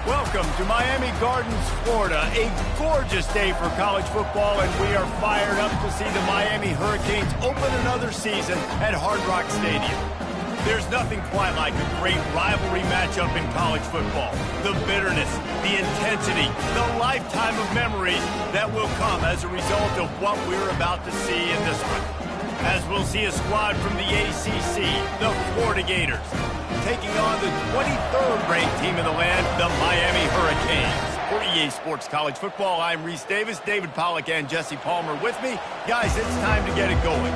Welcome to Miami Gardens, Florida. A gorgeous day for college football, and we are fired up to see the Miami Hurricanes open another season at Hard Rock Stadium. There's nothing quite like a great rivalry matchup in college football. The bitterness, the intensity, the lifetime of memories that will come as a result of what we're about to see in this one. As we'll see a squad from the ACC, the Florida Gators, taking on the 23rd ranked team in the land, the Miami Hurricanes. For EA Sports College Football, I'm Reese Davis, David Pollack, and Jesse Palmer with me. Guys, it's time to get it going.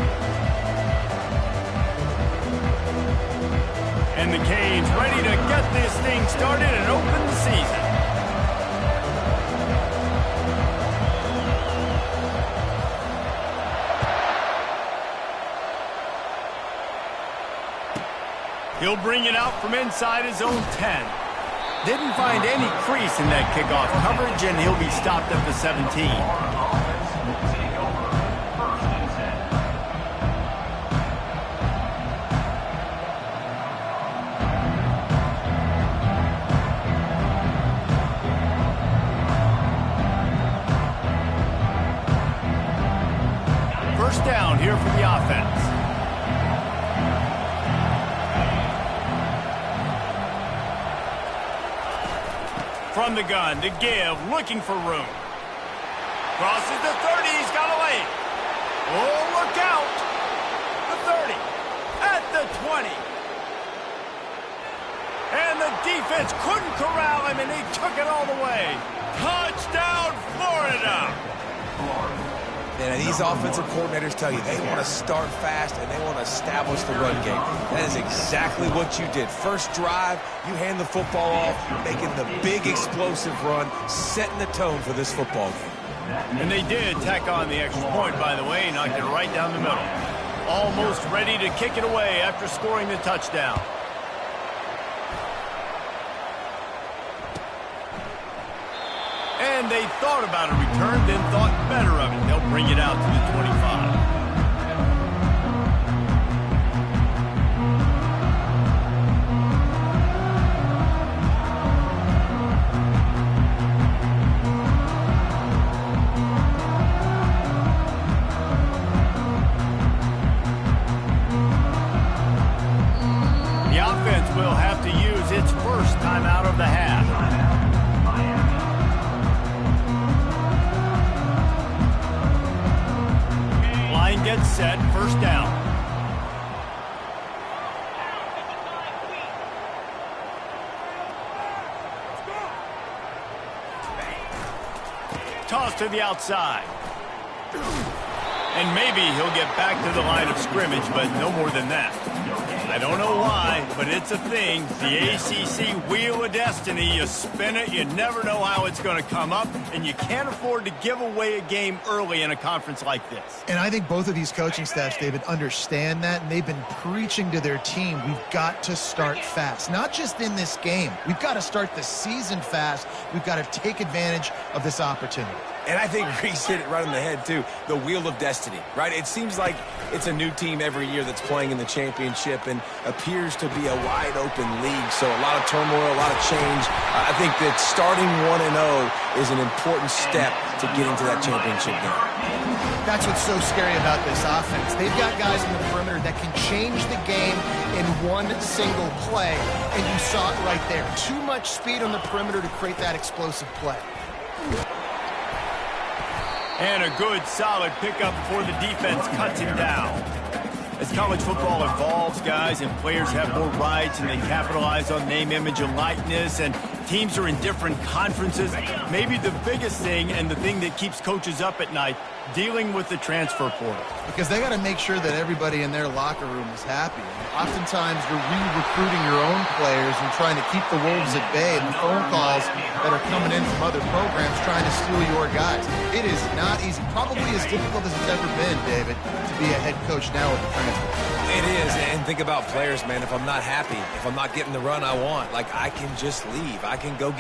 And the Canes ready to get this thing started and open the season. He'll bring it out from inside his own 10. Didn't find any crease in that kickoff coverage, and he'll be stopped at the 17. First down here for the offense. From the gun to give, looking for room. Crosses the 30, he's got a lane. Oh, look out. The 30, at the 20. And the defense couldn't corral him, and he took it all the way. Touchdown, Florida. And these offensive coordinators tell you they want to start fast and they want to establish the run game. That is exactly what you did. First drive, you hand the football off, making the big explosive run, setting the tone for this football game. And they did tack on the extra point, by the way, knocked it right down the middle. Almost ready to kick it away after scoring the touchdown. And they thought about a return, then thought better of it. They'll bring it out to the 25. The offense will have to use its first timeout of the half. Gets set, first down. Toss to the outside. And maybe he'll get back to the line of scrimmage, but no more than that. I don't know why, but it's a thing. The ACC Wheel of Destiny, you spin it, you never know how it's going to come up, and you can't afford to give away a game early in a conference like this. And I think both of these coaching staffs, David, understand that, and they've been preaching to their team, we've got to start fast. Not just in this game. We've got to start the season fast. We've got to take advantage of this opportunity. And I think Reese hit it right on the head, too. The Wheel of Destiny, right? It seems like it's a new team every year that's playing in the championship and appears to be a wide-open league. So a lot of turmoil, a lot of change. I think that starting 1-0 is an important step to getting to that championship game. That's what's so scary about this offense. They've got guys in the perimeter that can change the game in one single play. And you saw it right there. Too much speed on the perimeter to create that explosive play. And a good, solid pickup before the defense cuts him down. As college football evolves, guys, and players have more rights and they capitalize on name, image, and likeness, and teams are in different conferences, maybe the biggest thing and the thing that keeps coaches up at night, dealing with the transfer portal. Because they got to make sure that everybody in their locker room is happy. And oftentimes you're re-recruiting your own players and trying to keep the wolves at bay, and the phone calls that are coming in from other programs trying to steal your guys. It is not easy. Probably as difficult as it's ever been, David, to be a head coach now with the transfer. It is, and think about players, man. If I'm not happy, if I'm not getting the run I want, like, I can just leave. I can go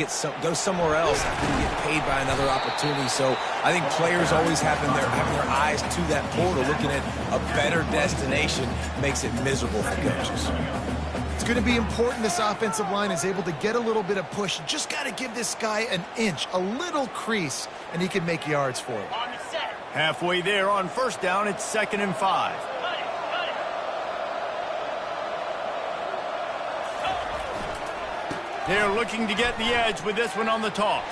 somewhere else. I can get paid by another opportunity. So I think players always having their eyes to that portal, looking at a better destination, makes it miserable for coaches. It's going to be important this offensive line is able to get a little bit of push. You just got to give this guy an inch, a little crease, and he can make yards for you. Halfway there on first down, it's 2nd and 5. They're looking to get the edge with this one on the toss.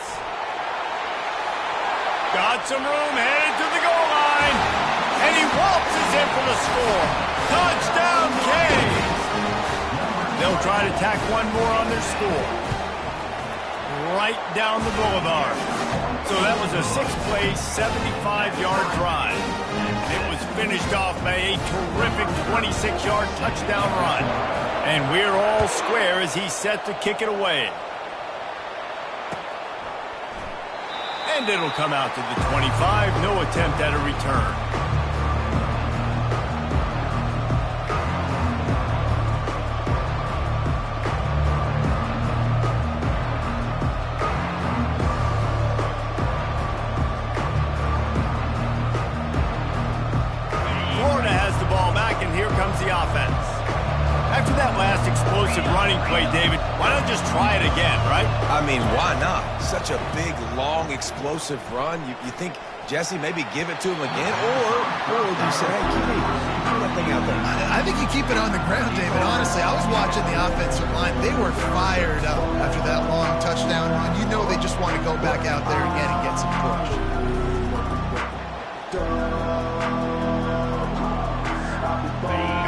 Got some room, headed to the goal line. And he waltzes in for the score. Touchdown, Canes. They'll try to tack one more on their score. Right down the boulevard. So that was a 6-play, 75-yard drive. It was finished off by a terrific 26-yard touchdown run. And we're all square as he's set to kick it away. And it'll come out to the 25. No attempt at a return. The offense. After that last explosive running play, David, why not just try it again, right? I mean, why not? Such a big, long, explosive run. You think, Jesse, maybe give it to him again? Or would you say, hey, keep that thing out there? I think you keep it on the ground, David. Honestly, I was watching the offensive line. They were fired up after that long touchdown run. You know they just want to go back out there again and get some push.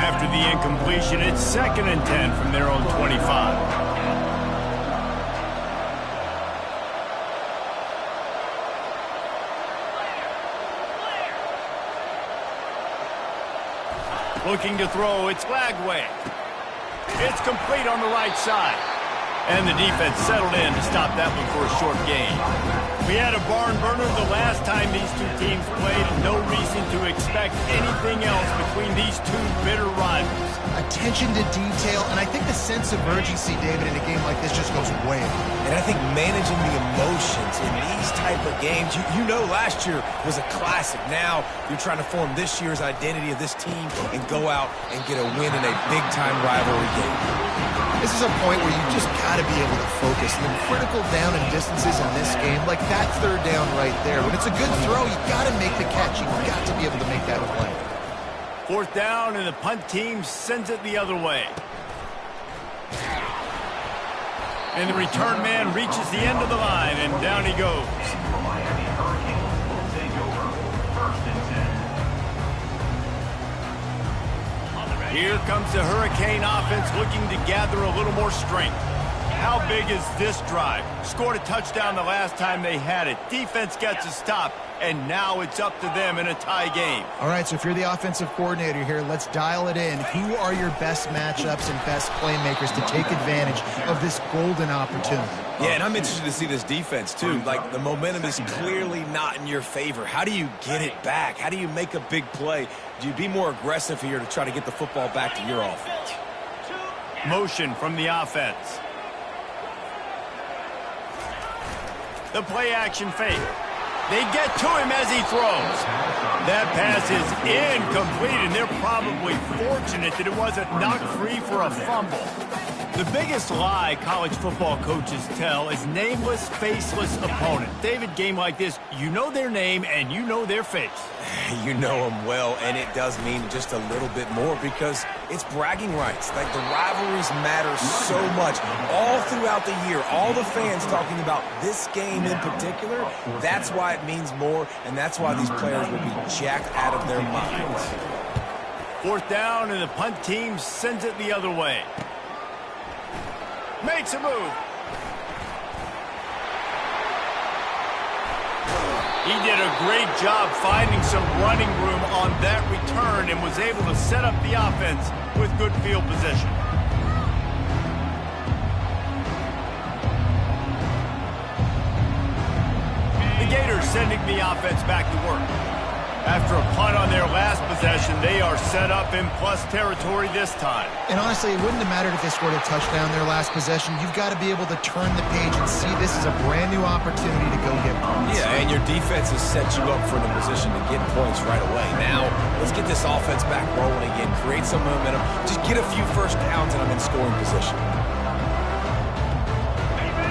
After the incompletion, it's 2nd and 10 from their own 25. Looking to throw, it's Lagway. It's complete on the right side. And the defense settled in to stop that one for a short gain. We had a barn burner the last time these two teams played, and no reason to expect anything else between these two bitter rivals. Attention to detail, and I think the sense of urgency, David, in a game like this just goes way up. And I think managing the emotions in these type of games, you know last year was a classic. Now you're trying to form this year's identity of this team and go out and get a win in a big-time rivalry game. This is a point where you just got to be able to focus. And critical down and distances in this game, like that 3rd down right there. When it's a good throw, you got to make the catch. You've got to be able to make that play. 4th down, and the punt team sends it the other way. And the return man reaches the end of the line, and down he goes. Here comes the Hurricane offense looking to gather a little more strength. How big is this drive? Scored a touchdown the last time they had it. Defense gets a stop, and now it's up to them in a tie game. All right, so if you're the offensive coordinator here, let's dial it in. Who are your best matchups and best playmakers to take advantage of this golden opportunity? Yeah, and I'm interested to see this defense, too. Like, the momentum is clearly not in your favor. How do you get it back? How do you make a big play? Do you be more aggressive here to try to get the football back to your offense? Motion from the offense. The play-action fake. They get to him as he throws. That pass is incomplete, and they're probably fortunate that it wasn't knocked free for a fumble. The biggest lie college football coaches tell is nameless, faceless opponent. David, game like this, you know their name and you know their face. You know them well, and it does mean just a little bit more because it's bragging rights. Like, the rivalries matter so much all throughout the year. All the fans talking about this game in particular, that's why it means more, and that's why these players will be jacked out of their minds. 4th down, and the punt team sends it the other way. Makes a move. He did a great job finding some running room on that return and was able to set up the offense with good field position. The Gators sending the offense back to work. After a punt on their last possession, they are set up in plus territory this time. And honestly, it wouldn't have mattered if they scored a touchdown their last possession. You've got to be able to turn the page and see this as a brand new opportunity to go get points. Yeah, and your defense has set you up for the position to get points right away. Now, let's get this offense back rolling again, create some momentum, just get a few first downs, and I'm in scoring position.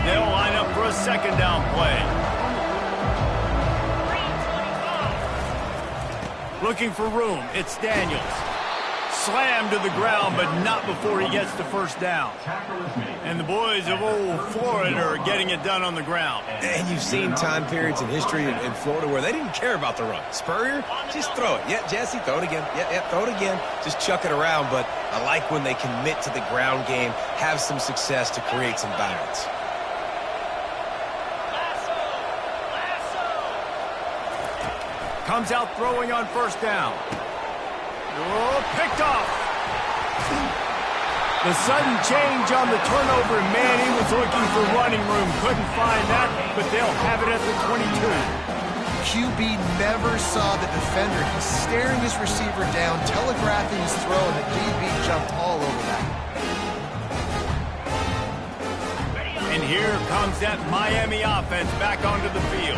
They'll line up for a second down play. Looking for room, it's Daniels. Slammed to the ground, but not before he gets the first down. And the boys of old Florida are getting it done on the ground. And you've seen time periods in history in Florida where they didn't care about the run. Spurrier, just throw it. Yeah, Jesse, throw it again. Yeah, throw it again. Just chuck it around. But I like when they commit to the ground game, have some success to create some balance. Comes out throwing on first down. Oh, picked off. The sudden change on the turnover, and man, he was looking for running room. Couldn't find that, but they'll have it at the 22. QB never saw the defender. He's staring his receiver down, telegraphing his throw, and the DB jumped all over that. And here comes that Miami offense back onto the field.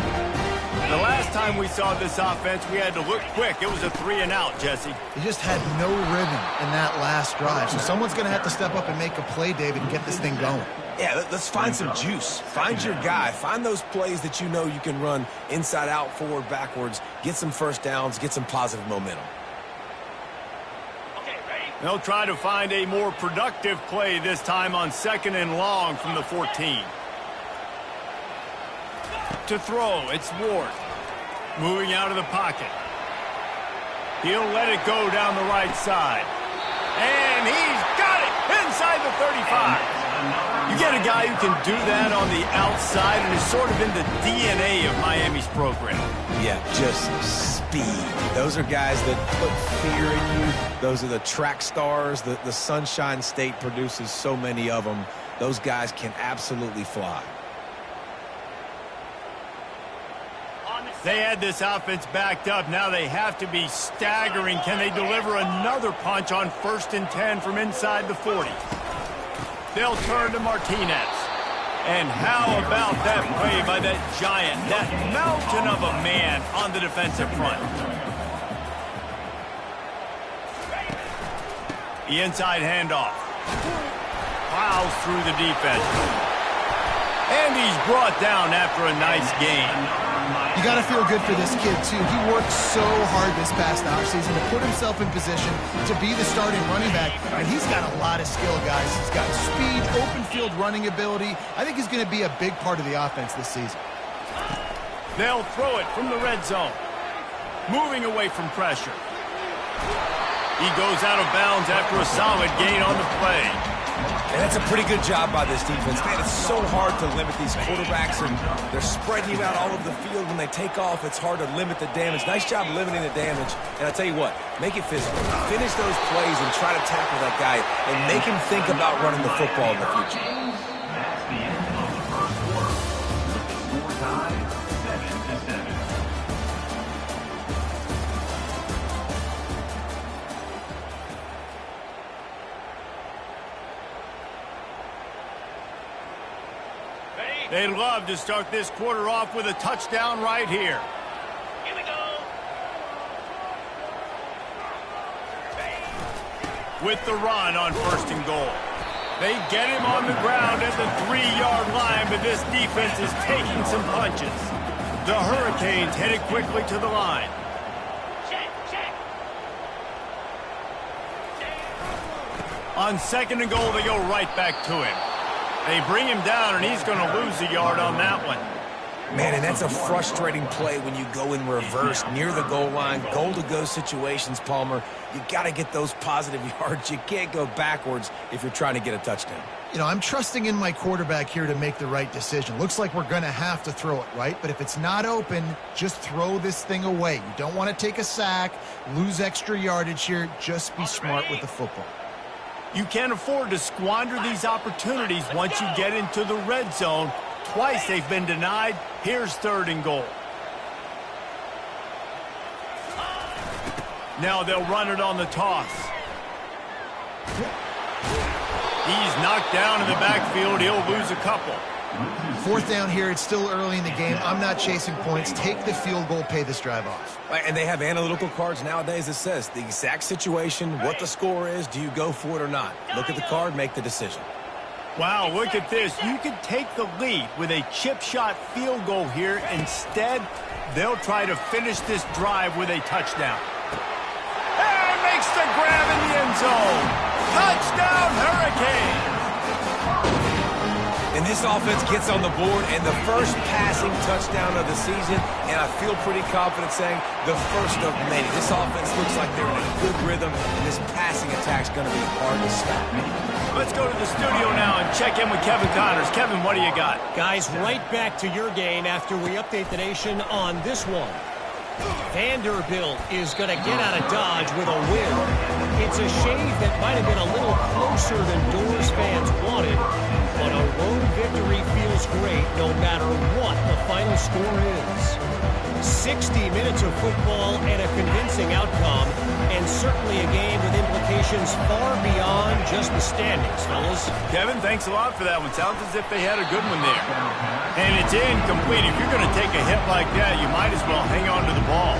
The last time we saw this offense, we had to look quick. It was a 3-and-out, Jesse. He just had no rhythm in that last drive. So someone's going to have to step up and make a play, David, and get this thing going. Yeah, let's find some juice. Find your guy. Find those plays that you know you can run inside out, forward, backwards. Get some first downs. Get some positive momentum. They'll try to find a more productive play this time on 2nd and long from the 14. To throw, it's Ward. Moving out of the pocket. He'll let it go down the right side. And he's got it inside the 35. You get a guy who can do that on the outside and is sort of in the DNA of Miami's program. Yeah, just speed. Those are guys that put fear in you. Those are the track stars. The Sunshine State produces so many of them. Those guys can absolutely fly. They had this offense backed up. Now they have to be staggering. Can they deliver another punch on 1st and 10 from inside the 40? They'll turn to Martinez. And how about that play by that giant, that mountain of a man on the defensive front? The inside handoff. Plows through the defense. And he's brought down after a nice gain. You got to feel good for this kid, too. He worked so hard this past offseason to put himself in position to be the starting running back, and he's got a lot of skill, guys. He's got speed, open field running ability. I think he's going to be a big part of the offense this season. They'll throw it from the red zone. Moving away from pressure. He goes out of bounds after a solid gain on the play. And that's a pretty good job by this defense. Man, it's so hard to limit these quarterbacks, and they're spreading you out all over the field. When they take off, it's hard to limit the damage. Nice job limiting the damage. And I tell you what, make it physical. Finish those plays and try to tackle that guy and make him think about running the football in the future. That's the end of the first quarter. Score tie 7-7. They'd love to start this quarter off with a touchdown right here. Here we go. With the run on 1st and goal. They get him on the ground at the 3-yard line, but this defense is taking some punches. The Hurricanes headed quickly to the line. Check. On 2nd and goal, they go right back to him. They bring him down, and he's going to lose a yard on that one. Man, and that's a frustrating play when you go in reverse near the goal line, goal-to-go situations, Palmer. You got to get those positive yards. You can't go backwards if you're trying to get a touchdown. You know, I'm trusting in my quarterback here to make the right decision. Looks like we're going to have to throw it, right? But if it's not open, just throw this thing away. You don't want to take a sack, lose extra yardage here. Just be smart with the football. You can't afford to squander these opportunities once you get into the red zone. Twice they've been denied. Here's 3rd and goal. Now they'll run it on the toss. He's knocked down in the backfield. He'll lose a couple. 4th down here. It's still early in the game. I'm not chasing points. Take the field goal, pay this drive off. And they have analytical cards nowadays that says the exact situation, what the score is, do you go for it or not? Look at the card, make the decision. Wow, look at this. You can take the lead with a chip shot field goal here. Instead, they'll try to finish this drive with a touchdown. And makes the grab in the end zone. Touchdown, Hurricanes! And this offense gets on the board and the first passing touchdown of the season, and I feel pretty confident saying the first of many. This offense looks like they're in a good rhythm, and this passing attack's going to be hard to stop. Let's go to the studio now and check in with Kevin Connors. Kevin, what do you got? Guys, right back to your game after we update the nation on this one. Vanderbilt is going to get out of Dodge with a win. It's a shave that might have been a little closer than Doors fans wanted, but a road victory feels great no matter what the final score is. 60 minutes of football and a convincing outcome, and certainly a game with implications far beyond just the standings, fellas. Kevin, thanks a lot for that one. Sounds as if they had a good one there. And it's incomplete. If you're going to take a hit like that, you might as well hang on to the ball.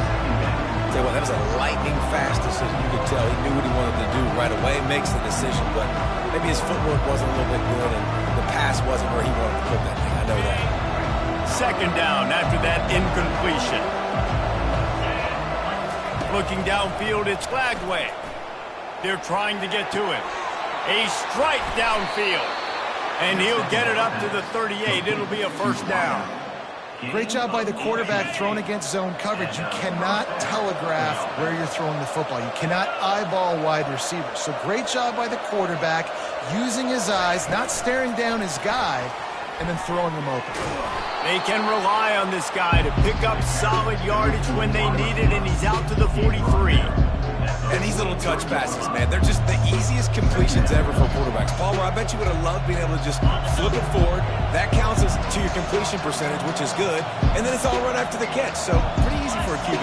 Tell you what, that was a lightning-fast decision. You could tell he knew what he wanted to do right away, makes the decision, but maybe his footwork wasn't a little bit good and the pass wasn't where he wanted to put that thing. I know that. 2nd down after that incompletion. Looking downfield, it's Flagway. They're trying to get to him. A strike downfield. And he'll get it up to the 38. It'll be a 1st down. Great job by the quarterback thrown against zone coverage. You cannot telegraph where you're throwing the football. You cannot eyeball wide receivers. So great job by the quarterback using his eyes, not staring down his guy, and then throwing him open. They can rely on this guy to pick up solid yardage when they need it, and he's out to the 43. And these little touch passes, man, they're just the easiest completions ever for quarterbacks. Palmer, I bet you would have loved being able to just flip it forward. That counts as to your completion percentage, which is good. And then it's all run after the catch, so pretty easy for a QB.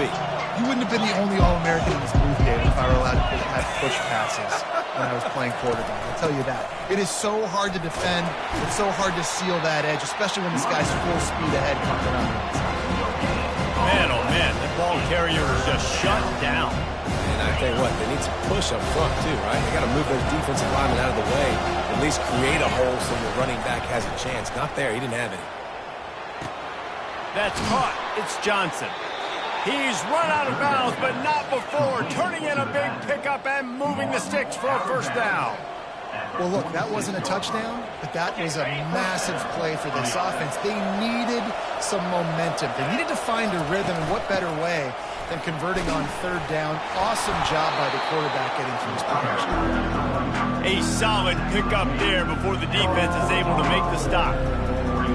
You wouldn't have been the only All-American in this booth, David, if I were allowed to have push passes when I was playing quarterback. I'll tell you that. It is so hard to defend. It's so hard to seal that edge, especially when this guy's full speed ahead coming around the inside. Man, oh man, the ball carrier is just shut down. And I tell you what, they need some push up front too, right? They got to move those defensive linemen out of the way, at least create a hole so the running back has a chance. Not there, he didn't have any. That's caught. It's Johnson. He's run out of bounds, but not before. Turning in a big pickup and moving the sticks for a 1st down. Well, look, that wasn't a touchdown, but that was a massive play for this offense. They needed some momentum. They needed to find a rhythm, and what better way than converting on 3rd down. Awesome job by the quarterback getting through his progression. A solid pickup there before the defense is able to make the stop.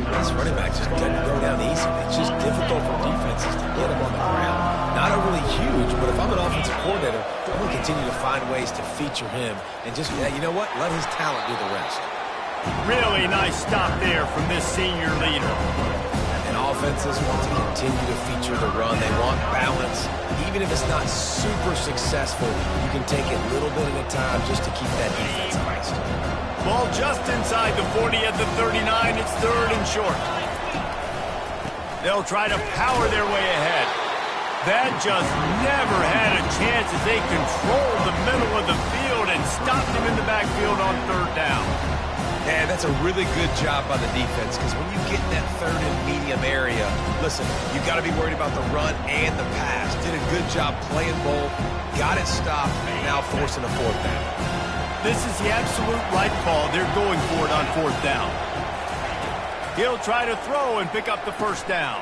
This running back just doesn't go down easy. It's just difficult for defenses to get him on the ground. Not overly huge, but if I'm an offensive coordinator, I'm going to continue to find ways to feature him. And just, yeah, you know what? Let his talent do the rest. Really nice stop there from this senior leader. And offenses want to continue to feature the run. They want balance. Even if it's not super successful, you can take it little bit at a time just to keep that defense honest. Ball just inside the 40 at the 39. It's 3rd and short. They'll try to power their way ahead. That just never had a chance as they controlled the middle of the field and stopped him in the backfield on 3rd down. Yeah, that's a really good job by the defense because when you get in that 3rd and medium area, listen, you've got to be worried about the run and the pass. Did a good job playing both, got it stopped, now forcing a 4th down. This is the absolute right call. They're going for it on 4th down. He'll try to throw and pick up the 1st down.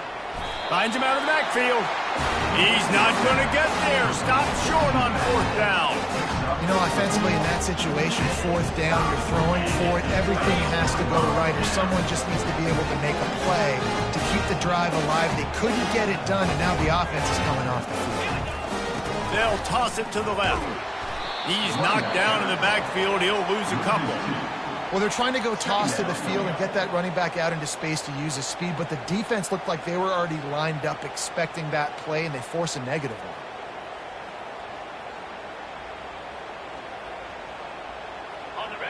Finds him out of the backfield. He's not going to get there. Stopped short on 4th down. You know, offensively in that situation, 4th down, you're throwing for it. Everything has to go right, or someone just needs to be able to make a play to keep the drive alive. They couldn't get it done, and now the offense is coming off the field. They'll toss it to the left. He's knocked down in the backfield. He'll lose a couple. Well, they're trying to go toss to the field and get that running back out into space to use his speed, but the defense looked like they were already lined up expecting that play, and they force a negative one.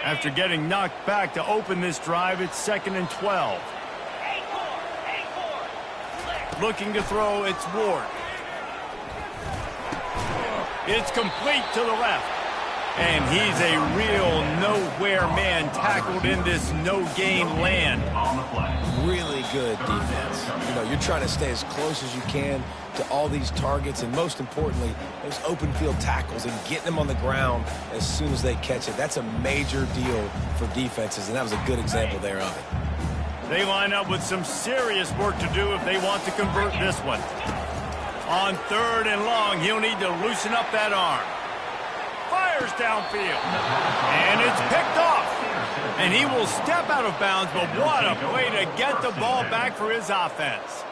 After getting knocked back to open this drive, it's 2nd and 12. Looking to throw, it's Ward. It's complete to the left. And he's a real nowhere man tackled in this no-gain land. Really good defense. You know, you're trying to stay as close as you can to all these targets, and most importantly, those open field tackles and getting them on the ground as soon as they catch it. That's a major deal for defenses, and that was a good example there of it. They line up with some serious work to do if they want to convert this one. On 3rd and long, he'll need to loosen up that arm. Fires downfield. And it's picked off. And he will step out of bounds, but what a way to get the ball back for his offense.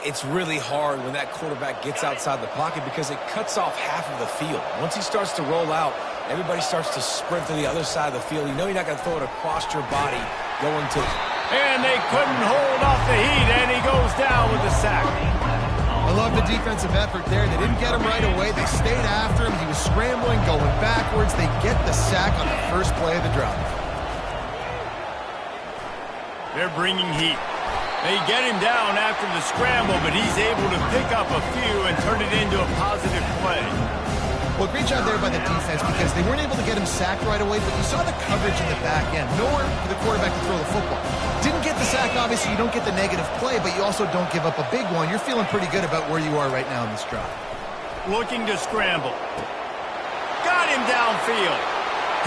It's really hard when that quarterback gets outside the pocket because it cuts off half of the field. Once he starts to roll out, everybody starts to sprint to the other side of the field. You know you're not going to throw it across your body going to... And they couldn't hold off the heat, and he goes down with the sack. I love the defensive effort there. They didn't get him right away. They stayed after him. He was scrambling, going backwards. They get the sack on the first play of the drive. They're bringing heat. They get him down after the scramble, but he's able to pick up a few and turn it into a positive play. Well, great job there by the defense because they weren't able to get him sacked right away, but you saw the coverage in the back end. Nowhere for the quarterback to throw the football. Didn't get the sack, obviously. You don't get the negative play, but you also don't give up a big one. You're feeling pretty good about where you are right now in this drive. Looking to scramble. Got him downfield.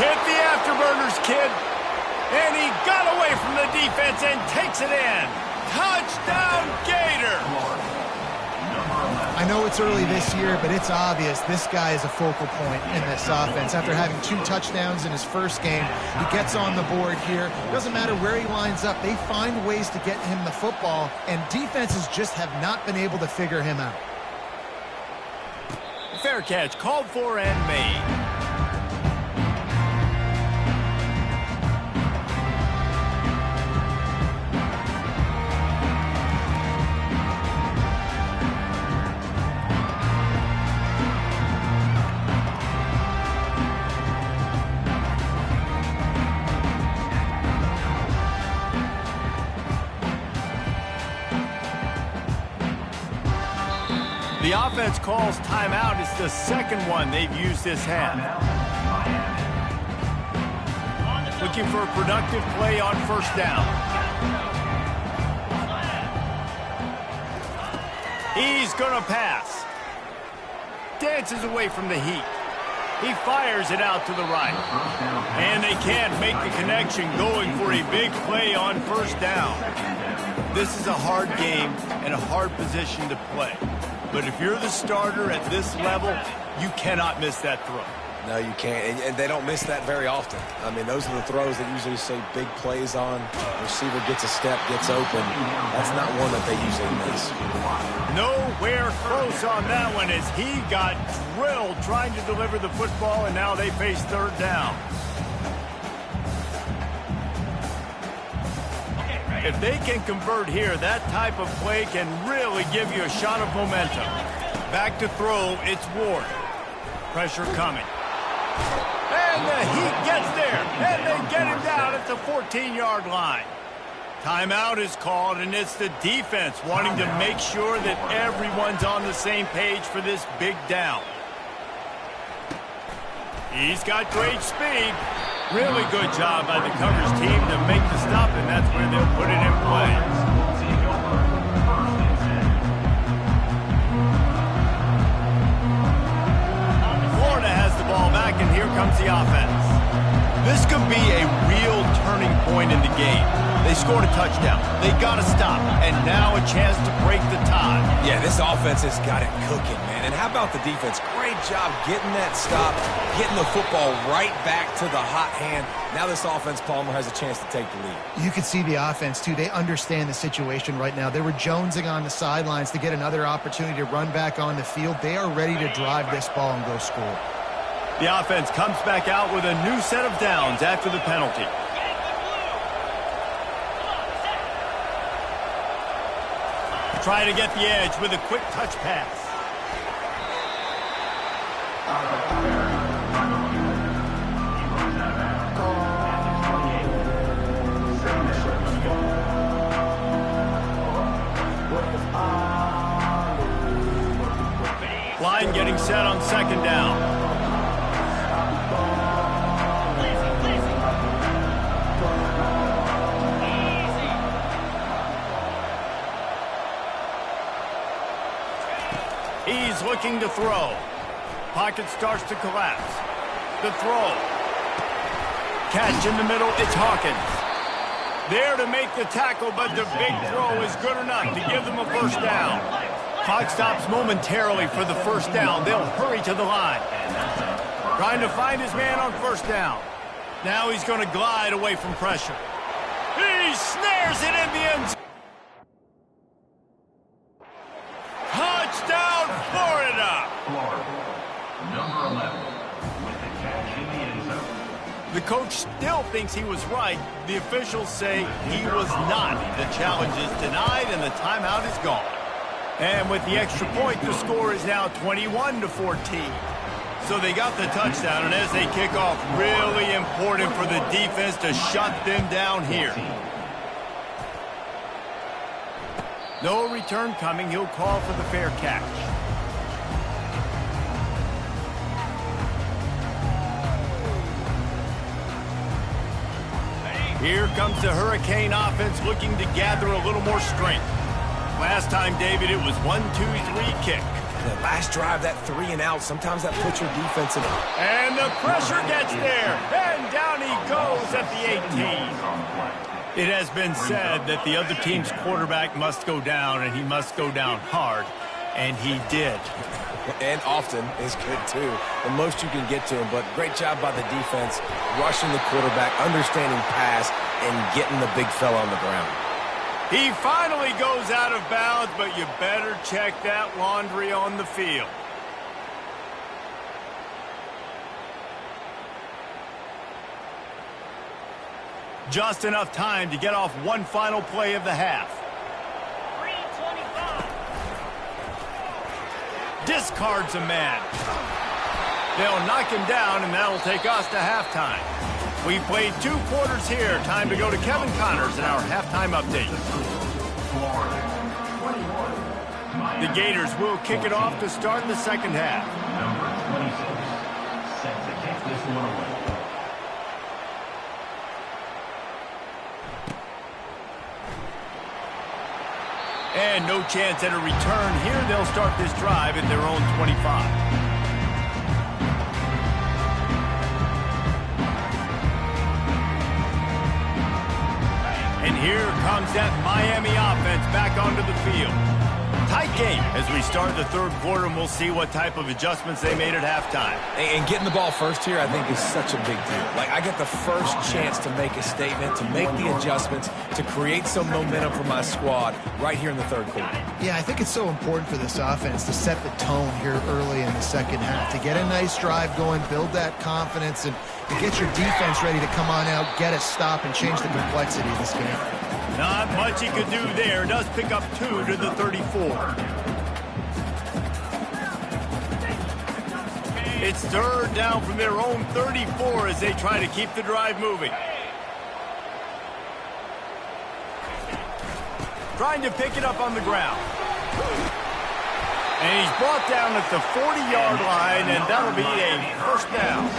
Hit the afterburners, kid. And he got away from the defense and takes it in. Touchdown, Gator! I know it's early this year, but it's obvious this guy is a focal point in this offense. After having 2 touchdowns in his first game, he gets on the board here. Doesn't matter where he lines up. They find ways to get him the football, and defenses just have not been able to figure him out. Fair catch, called for and made. The offense calls timeout. It's the second one they've used this half. Looking for a productive play on first down. He's going to pass. Dances away from the heat. He fires it out to the right. And they can't make the connection going for a big play on first down. This is a hard game and a hard position to play. But if you're the starter at this level, you cannot miss that throw. No, you can't. And they don't miss that very often. I mean, those are the throws that usually say big plays on. Receiver gets a step, gets open. That's not one that they usually miss. Nowhere close on that one as he got drilled trying to deliver the football, and now they face third down. If they can convert here, that type of play can really give you a shot of momentum. Back to throw, it's Ward. Pressure coming. And the heat gets there, and they get him down at the 14-yard line. Timeout is called, and it's the defense wanting to make sure that everyone's on the same page for this big down. He's got great speed. Really good job by the coverage team to make the stop, and that's where they'll put it in play. Florida has the ball back, and here comes the offense. This could be a real turning point in the game. They scored a touchdown. They got to stop, and now a chance to break the tie. Yeah, this offense has got it cooking, man. And how about the defense? Great job getting that stop, getting the football right back to the hot hand. Now this offense, Palmer, has a chance to take the lead. You can see the offense, too. They understand the situation right now. They were jonesing on the sidelines to get another opportunity to run back on the field. They are ready to drive this ball and go score. The offense comes back out with a new set of downs after the penalty. Try to get the edge with a quick touch pass. set on second down. He's looking to throw. Pocket starts to collapse. The throw. Catch in the middle, it's Hawkins. There to make the tackle, but the big throw is good enough to give them a first down. Clock stops momentarily for the first down. They'll hurry to the line. Trying to find his man on first down. Now he's going to glide away from pressure. He snares it in the end zone. Touchdown, Florida! Number 11 with the catch in the end zone. The coach still thinks he was right. The officials say he was not. The challenge is denied and the timeout is gone. And with the extra point, the score is now 21-14. So they got the touchdown, and as they kick off, really important for the defense to shut them down here. No return coming. He'll call for the fair catch. Here comes the Hurricane offense looking to gather a little more strength. Last time, David, it was 1-2-3 kick. The last drive, that 3 and out, sometimes that puts your defense in. And the pressure gets there. And down he goes at the 18. It has been said that the other team's quarterback must go down, and he must go down hard. And he did. And often is good, too. The most you can get to him, but great job by the defense, rushing the quarterback, understanding pass, and getting the big fella on the ground. He finally goes out of bounds, but you better check that laundry on the field. Just enough time to get off one final play of the half. 3:25. Discards a man. They'll knock him down, and that'll take us to halftime. We played 2 quarters here. Time to go to Kevin Connors in our halftime update. The Gators will kick it off to start the second half. Number 26 set to kick this one away. And no chance at a return here. They'll start this drive at their own 25. And here comes that Miami offense back onto the field. Tight game as we start the third quarter, and we'll see what type of adjustments they made at halftime. And getting the ball first here, I think, is such a big deal. Like, I get the first chance to make a statement, to make the adjustments, to create some momentum for my squad right here in the third quarter. Yeah, I think it's so important for this offense to set the tone here early in the second half, to get a nice drive going, build that confidence, and to get your defense ready to come on out, get a stop, and change the complexity of this game. Not much he could do there. Does pick up 2 to the 34. It's third down from their own 34 as they try to keep the drive moving. Trying to pick it up on the ground. And he's brought down at the 40-yard line, and that'll be a first down.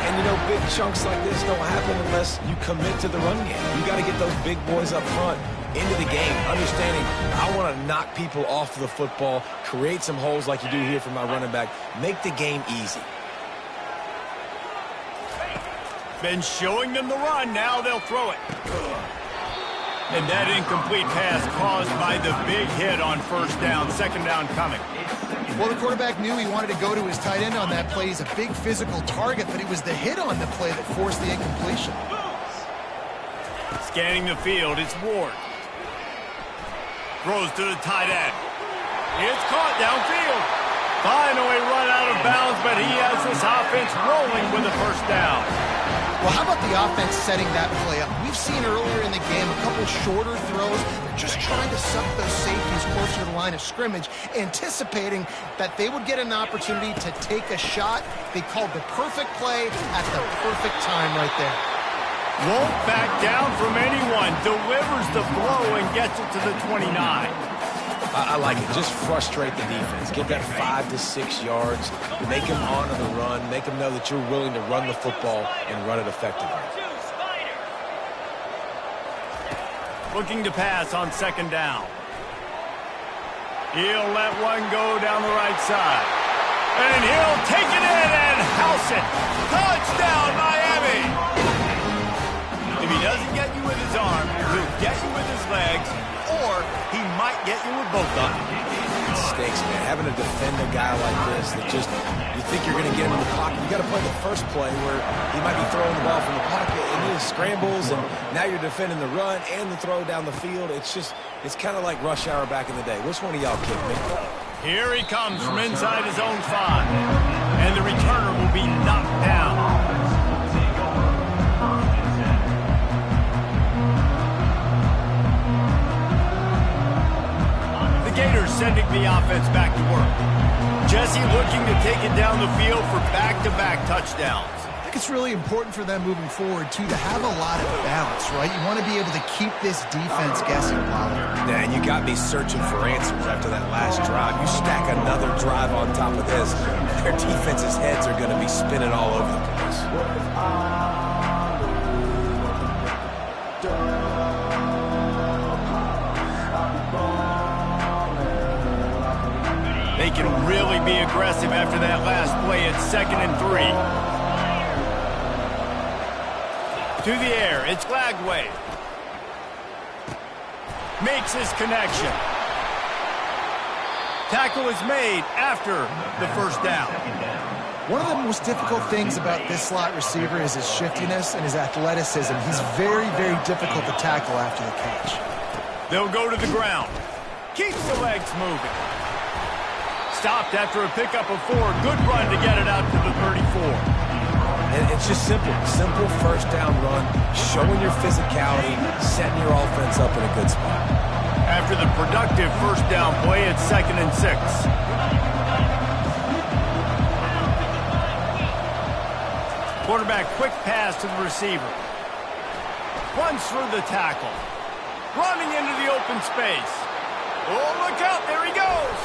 And, you know, big chunks like this don't happen unless you commit to the run game. You got to get those big boys up front into the game, understanding I want to knock people off the football, create some holes like you do here for my running back, make the game easy. Been showing them the run. Now they'll throw it. And that incomplete pass caused by the big hit on first down. Second down coming. Well, the quarterback knew he wanted to go to his tight end on that play. He's a big physical target, but it was the hit on the play that forced the incompletion. Scanning the field, it's Ward. Throws to the tight end. It's caught downfield. Finally run out of bounds, but he has this offense rolling with a first down. Well, how about the offense setting that play up? We've seen earlier in the game a couple shorter throws. They're just trying to suck those safeties closer to the line of scrimmage, anticipating that they would get an opportunity to take a shot. They called the perfect play at the perfect time right there. Won't back down from anyone. Delivers the blow and gets it to the 29. I like it. Just frustrate the defense. Get that 5 to 6 yards. Make them honor the run. Make them know that you're willing to run the football and run it effectively. Looking to pass on second down. He'll let one go down the right side. And he'll take it in and house it. Touchdown, Miami! If he doesn't get you with his arm, he'll get you with his legs, or he might get you with both of them. It stinks, man. Having to defend a guy like this that just, you think you're going to get him in the pocket. You got to play the first play where he might be throwing the ball from the pocket and he scrambles, and now you're defending the run and the throw down the field. It's kind of like rush hour back in the day. Which one of y'all kicked me? Here he comes from inside his own 5. And the returner will be knocked down. The Gators sending the offense back to work. Jesse looking to take it down the field for back-to-back touchdowns. I think it's really important for them moving forward, too, to have a lot of balance, right? You want to be able to keep this defense guessing, Pollard. Yeah, and you got me searching for answers after that last drive. You stack another drive on top of this, their defense's heads are going to be spinning all over the place. They can really be aggressive after that last play at 2nd and 3. To the air, it's Glagway. Makes his connection. Tackle is made after the first down. One of the most difficult things about this slot receiver is his shiftiness and his athleticism. He's very, very difficult to tackle after the catch. They'll go to the ground. Keeps the legs moving. Stopped after a pickup of 4. Good run to get it out to the 34. And it's just simple first down run, showing your physicality, setting your offense up in a good spot. After the productive first down play, it's 2nd and 6. Quarterback quick pass to the receiver. Runs through the tackle. Running into the open space. Oh, look out, there he goes.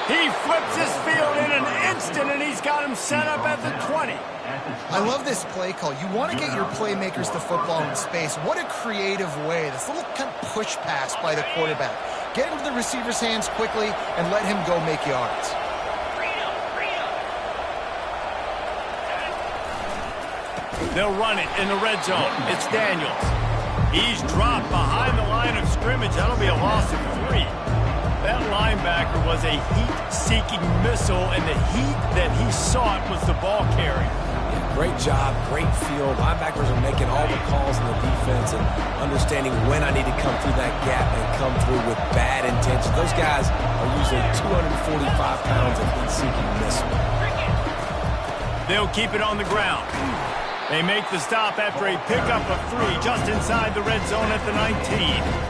He flips his field in an instant, and he's got him set up at the 20. I love this play call. You want to get your playmakers to football in space. What a creative way. This little kind of push pass by the quarterback. Get into the receiver's hands quickly and let him go make yards. They'll run it in the red zone. It's Daniels. He's dropped behind the line of scrimmage. That'll be a loss of 3. That linebacker was a heat-seeking missile, and the heat that he sought was the ball carrier. Yeah, great job, great field. Linebackers are making all the calls in the defense and understanding when I need to come through that gap and come through with bad intention. Those guys are usually 245 pounds of heat-seeking missile. They'll keep it on the ground. They make the stop after a pickup of 3 just inside the red zone at the 19.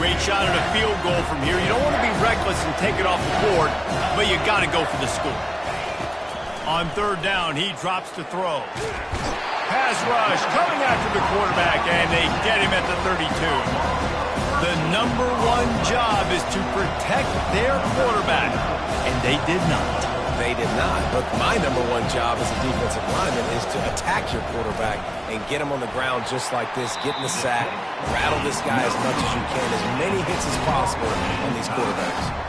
Great shot at a field goal from here. You don't want to be reckless and take it off the board, but you got to go for the score. On 3rd down, he drops to throw. Pass rush coming after the quarterback, and they get him at the 32. The number 1 job is to protect their quarterback, and they did not. They did not, but my number 1 job as a defensive lineman is to attack your quarterback and get him on the ground just like this, get in the sack, rattle this guy as much as you can, as many hits as possible on these quarterbacks.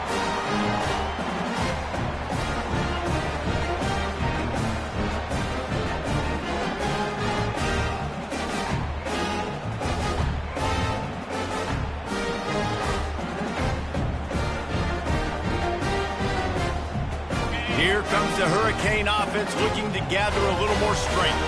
Here comes the Hurricane offense looking to gather a little more strength.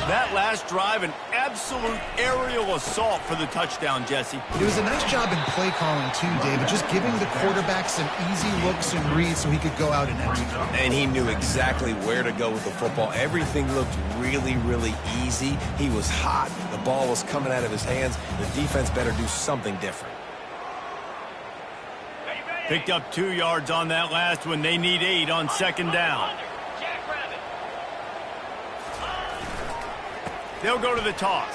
That last drive, an absolute aerial assault for the touchdown, Jesse. It was a nice job in play calling, too, David, just giving the quarterback some easy looks and reads so he could go out and execute. And he knew exactly where to go with the football. Everything looked really, really easy. He was hot. The ball was coming out of his hands. The defense better do something different. Picked up 2 yards on that last one. They need 8 on second down. They'll go to the toss.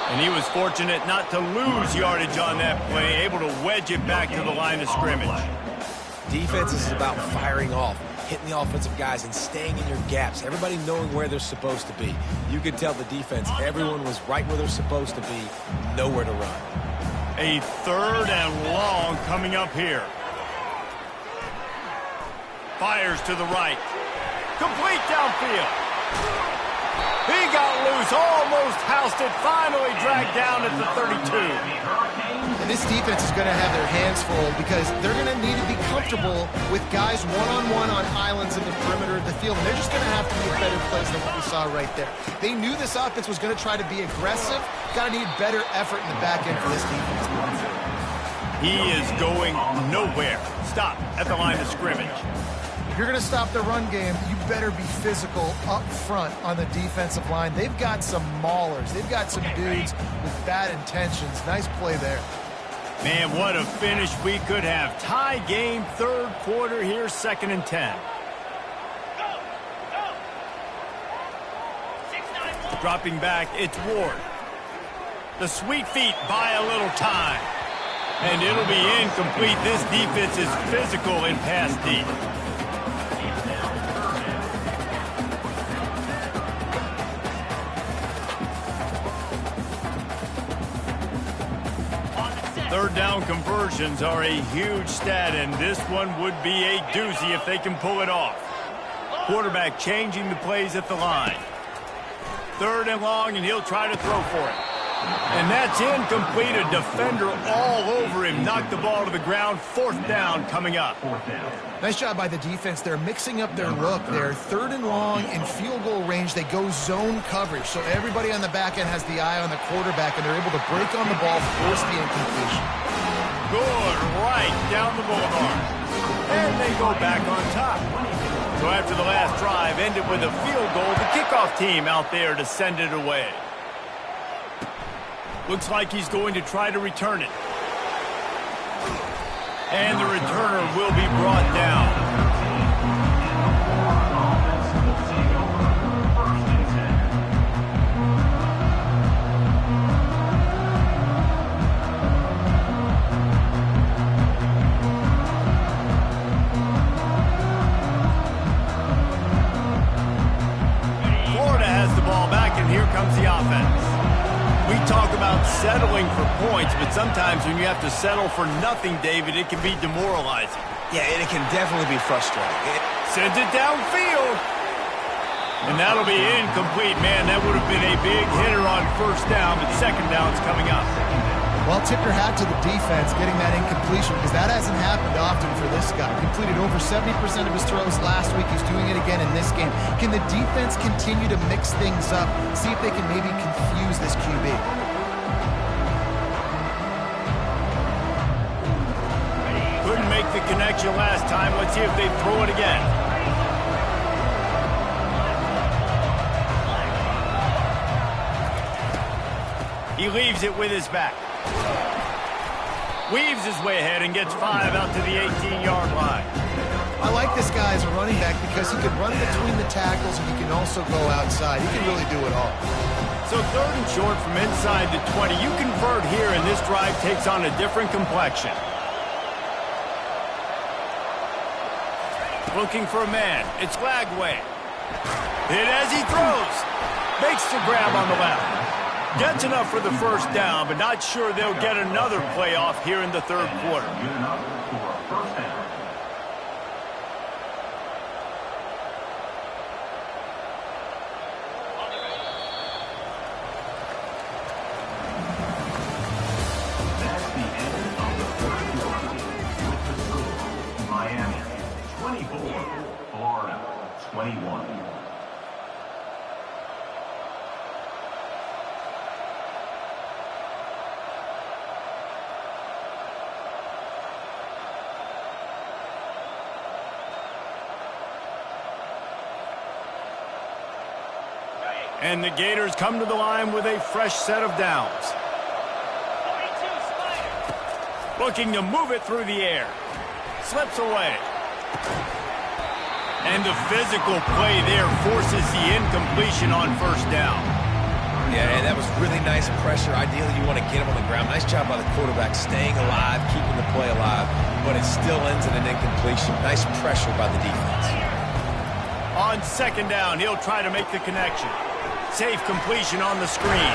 And he was fortunate not to lose yardage on that play, able to wedge it back to the line of scrimmage. Defense is about firing off, hitting the offensive guys and staying in your gaps, everybody knowing where they're supposed to be. You could tell the defense, everyone was right where they're supposed to be, nowhere to run. A 3rd and long coming up here. Fires to the right. Complete downfield. He got loose, almost housed it, finally dragged down at the 32. And this defense is going to have their hands full because they're going to need to be comfortable with guys one-on-one on islands in the perimeter of the field. And they're just going to have to be in better place than what we saw right there. They knew this offense was going to try to be aggressive. Got to need better effort in the back end for this defense. He is going nowhere. Stop at the line of scrimmage. If you're going to stop the run game, you better be physical up front on the defensive line. They've got some maulers. They've got some dudes with bad intentions. Nice play there. Man, what a finish we could have. Tie game, 3rd quarter here, 2nd and 10. Dropping back, it's Ward. The sweet feet buy a little time. And it'll be incomplete. This defense is physical in pass deep. Third down conversions are a huge stat, and this one would be a doozy if they can pull it off. Quarterback changing the plays at the line. 3rd and long, and he'll try to throw for it. And that's incomplete. A defender all over him. Knocked the ball to the ground. 4th down coming up. Nice job by the defense. They're mixing up their look. They're 3rd and long in field goal range. They go zone coverage. So everybody on the back end has the eye on the quarterback, and they're able to break on the ball, force the incompletion. Good, right down the boulevard. And they go back on top. So after the last drive ended with a field goal, the kickoff team out there to send it away. Looks like he's going to try to return it. And the returner will be brought down. Florida has the ball back, and here comes the offense. We talk about settling for points, but sometimes when you have to settle for nothing, David, it can be demoralizing. Yeah, and it can definitely be frustrating. Sends it downfield. And that'll be incomplete. Man, that would have been a big hitter on 1st down, but 2nd down's coming up. Well, tip your hat to the defense getting that incompletion because that hasn't happened often for this guy. Completed over 70% of his throws last week. He's doing it again in this game. Can the defense continue to mix things up? See if they can maybe confuse this QB. Couldn't make the connection last time. Let's see if they throw it again. He leaves it with his back. Weaves his way ahead and gets 5 out to the 18-yard line. I like this guy as a running back because he can run between the tackles and he can also go outside. He can really do it all. So 3rd and short from inside the 20. You convert here and this drive takes on a different complexion. Looking for a man. It's Lagway. Hit as he throws. Makes the grab on the left. Gets enough for the 1st down, but not sure they'll get another play off here in the 3rd quarter. That's the end of the 3rd quarter with the score: Miami 24, Florida 21. And the Gators come to the line with a fresh set of downs. Looking to move it through the air. Slips away. And the physical play there forces the incompletion on first down. Yeah, and that was really nice pressure. Ideally, you want to get him on the ground. Nice job by the quarterback staying alive, keeping the play alive, but it still ends in an incompletion. Nice pressure by the defense. On second down, he'll try to make the connection. Safe completion on the screen.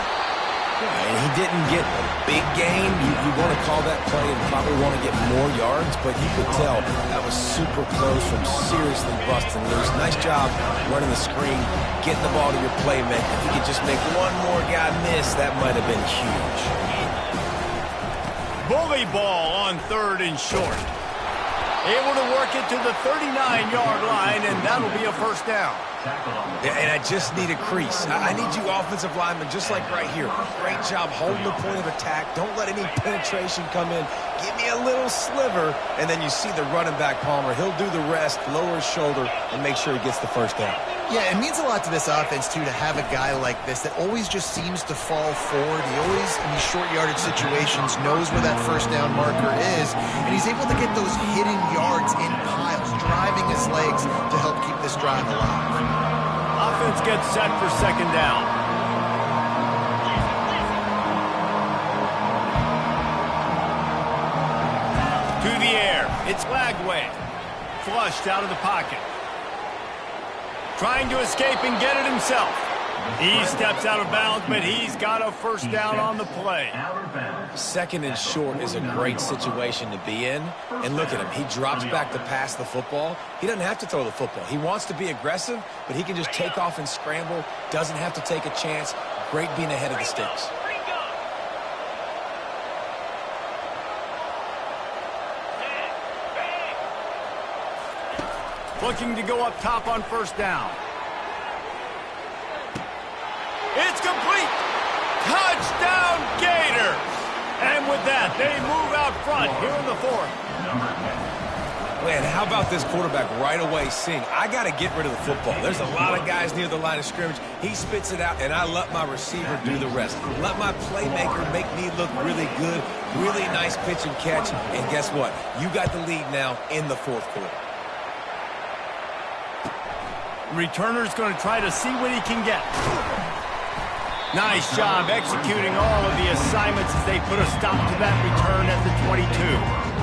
And he didn't get a big gain. You want to call that play and probably want to get more yards, but you could tell that was super close from seriously busting loose. Nice job running the screen, getting the ball to your playmaker. If you could just make one more guy miss, that might have been huge. Bully ball on third and short. Able to work it to the 39-yard line, and that'll be a first down. Yeah, and I just need a crease. I need you offensive linemen, just like right here. Great job holding the point of attack. Don't let any penetration come in. Give me a little sliver, and then you see the running back, Palmer. He'll do the rest, lower his shoulder, and make sure he gets the first down. Yeah, it means a lot to this offense, too, to have a guy like this that always just seems to fall forward. He always, in these short yardage situations, knows where that first down marker is, and he's able to get those hidden yards in piles, driving his legs to help keep this drive alive. Offense gets set for second down. To the air. It's Lagway. Flushed out of the pocket. Trying to escape and get it himself. He steps out of bounds, but he's got a first down on the play. Second and short is a great situation to be in. And look at him. He drops back to pass the football. He doesn't have to throw the football. He wants to be aggressive, but he can just take off and scramble. Doesn't have to take a chance. Great being ahead of the sticks. Looking to go up top on first down. It's complete. Touchdown Gators. And with that, they move out front here in the fourth. Man, how about this quarterback right away seeing, I got to get rid of the football. There's a lot of guys near the line of scrimmage. He spits it out, and I let my receiver do the rest. Let my playmaker make me look really good. Really nice pitch and catch. And guess what? You got the lead now in the fourth quarter. Returner's going to try to see what he can get. Nice job executing all of the assignments as they put a stop to that return at the 22.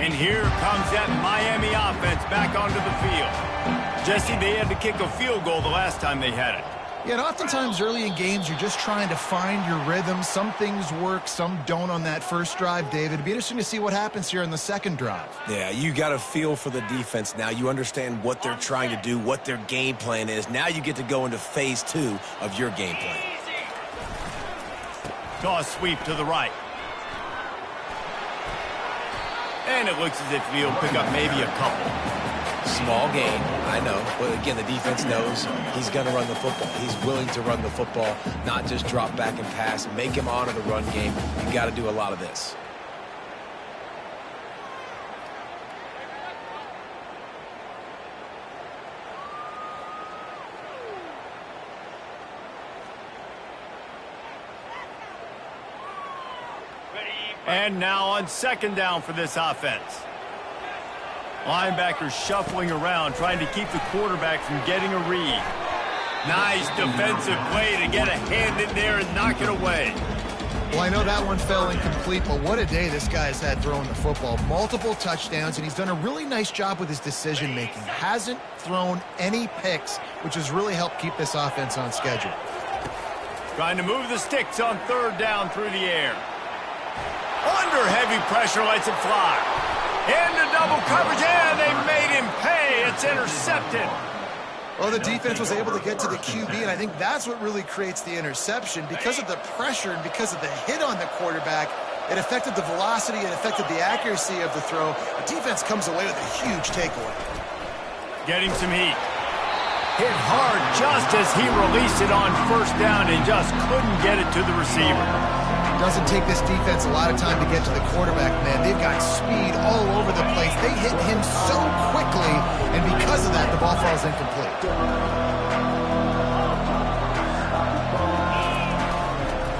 And here comes that Miami offense back onto the field. Jesse, they had to kick a field goal the last time they had it. Yeah, and oftentimes early in games, you're just trying to find your rhythm. Some things work, some don't on that first drive, David. It'd be interesting to see what happens here in the second drive. Yeah, you got a feel for the defense now. You understand what they're trying to do, what their game plan is. Now you get to go into phase 2 of your game plan. Toss sweep to the right. And it looks as if he'll pick up maybe a couple. Small gain, I know. But again, the defense knows he's going to run the football. He's willing to run the football, not just drop back and pass. Make him honor the run game. You got to do a lot of this. And now on second down for this offense. Linebackers shuffling around, trying to keep the quarterback from getting a read. Nice defensive play to get a hand in there and knock it away. Well, I know that one fell incomplete, but what a day this guy's had throwing the football. Multiple touchdowns, and he's done a really nice job with his decision-making. Hasn't thrown any picks, which has really helped keep this offense on schedule. Trying to move the sticks on third down through the air. Under heavy pressure, lets it fly. Into double coverage, and they made him pay. It's intercepted. Well, the defense was able to get to the QB, and I think that's what really creates the interception. Because of the pressure and because of the hit on the quarterback, it affected the velocity, it affected the accuracy of the throw. The defense comes away with a huge takeaway. Getting some heat. Hit hard just as he released it on first down and just couldn't get it to the receiver. Doesn't take this defense a lot of time to get to the quarterback, man. They've got speed all over the place. They hit him so quickly, and because of that, the ball falls incomplete.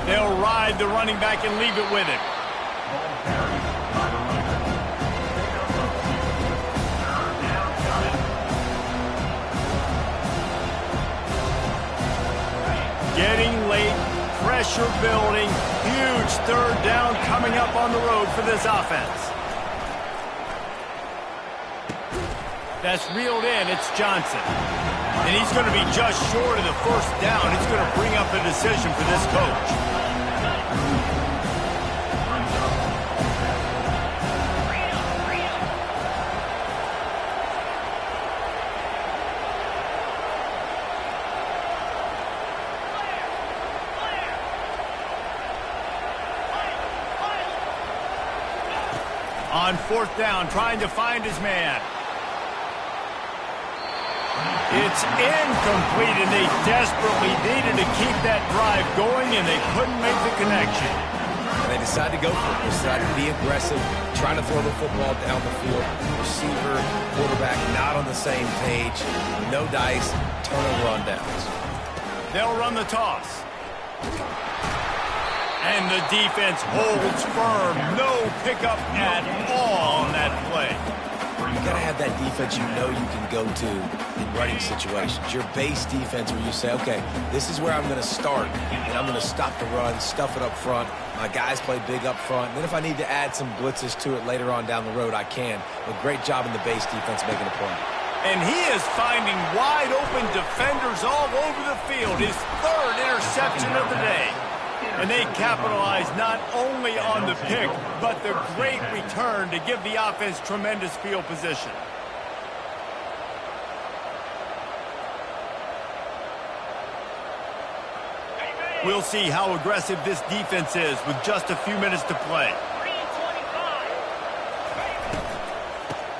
They'll ride the running back and leave it with him. Getting late, pressure building, huge third down coming up on the road for this offense. That's reeled in, it's Johnson. And he's going to be just short of the first down. It's going to bring up a decision for this coach. On fourth down, trying to find his man. It's incomplete, and they desperately needed to keep that drive going, and they couldn't make the connection. And they decided to go for it. They decided to be aggressive, trying to throw the football down the field. Receiver, quarterback not on the same page. No dice, turnover on downs. They'll run the toss. And the defense holds firm. No pickup at all on that play. You got to have that defense you know you can go to in running situations. Your base defense where you say, okay, this is where I'm going to start, and I'm going to stop the run, stuff it up front. My guys play big up front. And then if I need to add some blitzes to it later on down the road, I can. But great job in the base defense making a play. And he is finding wide open defenders all over the field. His third interception of the day. And they capitalize not only on the pick, but the great return to give the offense tremendous field position. We'll see how aggressive this defense is with just a few minutes to play.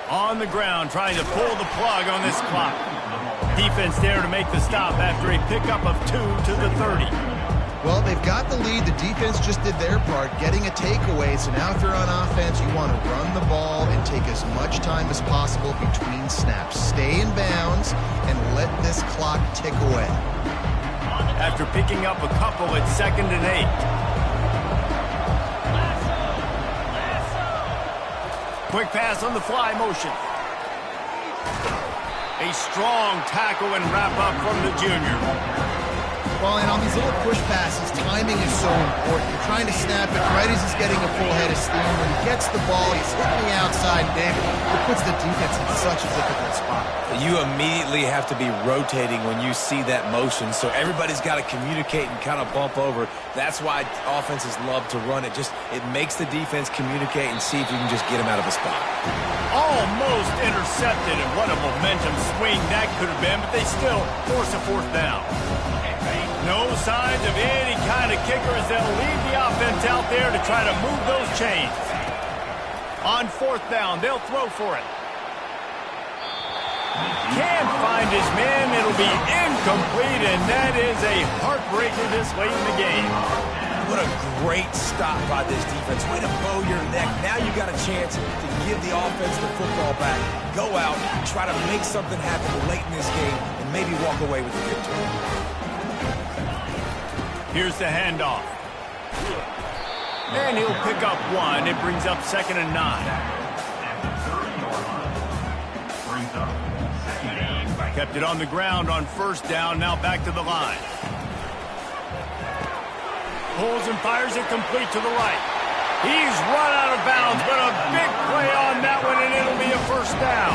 On the ground, trying to pull the plug on this clock. Defense there to make the stop after a pickup of 2 to the 30. Well, they've got the lead. The defense just did their part, getting a takeaway. So now if you're on offense, you want to run the ball and take as much time as possible between snaps. Stay in bounds and let this clock tick away. After picking up a couple at 2nd and 8. Quick pass on the fly motion. A strong tackle and wrap up from the junior. Well, and on these little push passes, timing is so important. You're trying to snap it right as he's getting a full head of steam. When he gets the ball, he's hitting the outside, David. It puts the defense in such a difficult spot. You immediately have to be rotating when you see that motion, so everybody's got to communicate and kind of bump over. That's why offenses love to run it. It makes the defense communicate and see if you can just get him out of a spot. Almost intercepted, and what a momentum swing that could have been, but they still force a fourth down. No signs of any kind of kicker as they'll leave the offense out there to try to move those chains. On fourth down, they'll throw for it. Can't find his man. It'll be incomplete, and that is a heartbreaker this late in the game. What a great stop by this defense. Way to bow your neck. Now you got a chance to give the offense the football back. Go out, try to make something happen late in this game, and maybe walk away with the victory. Here's the handoff. And he'll pick up 1. It brings up 2nd and 9. Kept it on the ground on first down. Now back to the line. Pulls and fires it complete to the right. He's run out of bounds, but a big play on that one, and it'll be a first down.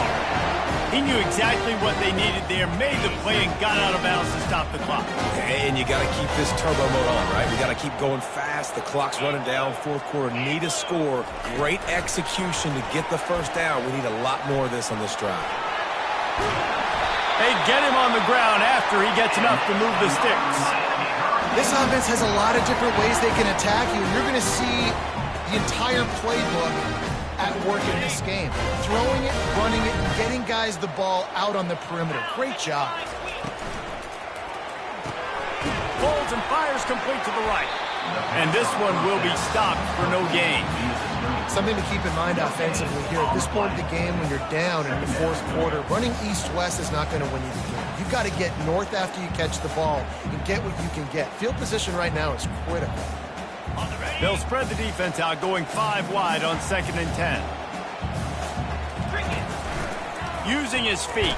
He knew exactly what they needed there, made the play, and got out of bounds to stop the clock. And you got to keep this turbo mode on, right? We got to keep going fast. The clock's running down. Fourth quarter, need a score. Great execution to get the first down. We need a lot more of this on this drive. They get him on the ground after he gets enough to move the sticks. This offense has a lot of different ways they can attack you. You're going to see the entire playbook at work in this game. Throwing it, running it, and getting guys the ball out on the perimeter. Great job. pulls and fires complete to the right. And this one will be stopped for no gain. Something to keep in mind offensively here. At this point of the game, when you're down in the fourth quarter, running east-west is not going to win you the game. You've got to get north after you catch the ball and get what you can get. Field position right now is critical. They'll spread the defense out, going 5 wide on 2nd and 10. Using his feet.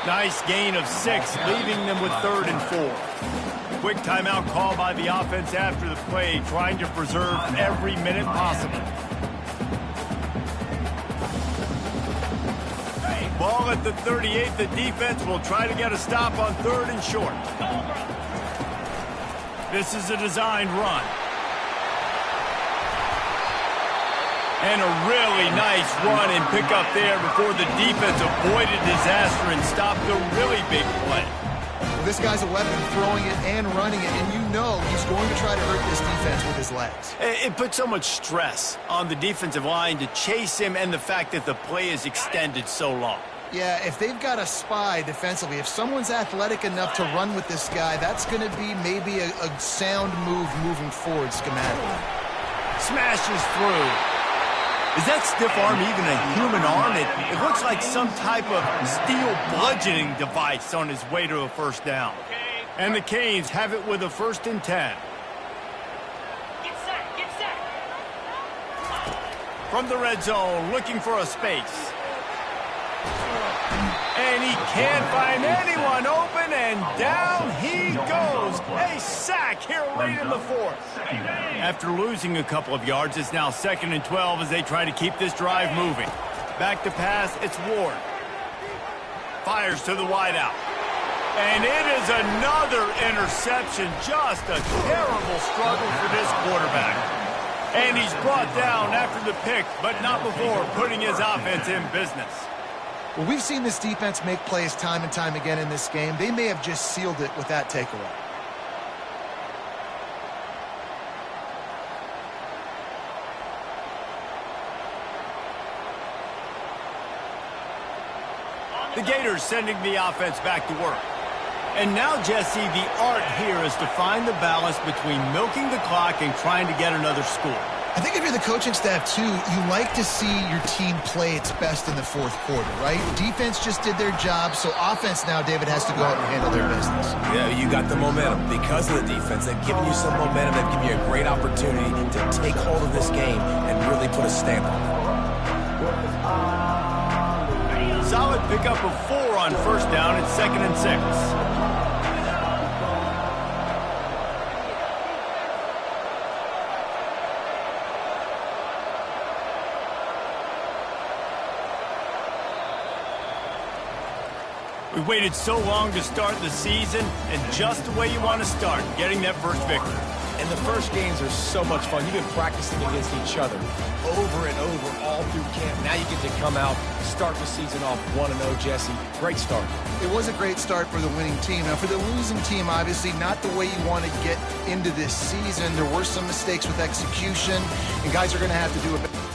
Nice gain of 6, leaving them with 3rd and 4. Quick timeout call by the offense after the play, trying to preserve every minute possible. Ball at the 38. The defense will try to get a stop on 3rd and short. This is a designed run. And a really nice run and pick up there before the defense avoided disaster and stopped a really big play. Well, this guy's a weapon, throwing it and running it, and you know he's going to try to hurt this defense with his legs. It puts so much stress on the defensive line to chase him and the fact that the play is extended so long. Yeah, if they've got a spy defensively, if someone's athletic enough to run with this guy, that's going to be maybe a sound move moving forward schematically. Smashes through. Is that stiff arm even a human arm? It looks like some type of steel bludgeoning device on his way to a first down. And the Canes have it with a 1st and 10. Get set. From the red zone, looking for a space. And he can't find anyone open, and down he goes. A sack here late in the 4th. After losing a couple of yards, it's now 2nd and 12 as they try to keep this drive moving. Back to pass, it's Ward. Fires to the wideout. And it is another interception. Just a terrible struggle for this quarterback. And he's brought down after the pick, but not before putting his offense in business. Well, we've seen this defense make plays time and time again in this game. They may have just sealed it with that takeaway. The Gators sending the offense back to work. And now, Jesse, the art here is to find the balance between milking the clock and trying to get another score. I think if you're the coaching staff, too, you like to see your team play its best in the fourth quarter, right? Defense just did their job, so offense now, David, has to go out and handle their business. Yeah, you got the momentum. Because of the defense, they've given you some momentum. They've given you a great opportunity to take hold of this game and really put a stamp on it. Solid pickup of 4 on 1st down. It's 2nd and 6. We waited so long to start the season, and just the way you want to start, getting that first victory. And the first games are so much fun. You've been practicing against each other over and over all through camp. Now you get to come out, start the season off 1-0, Jesse. Great start. It was a great start for the winning team. Now, for the losing team, obviously not the way you want to get into this season. There were some mistakes with execution, and guys are going to have to do a better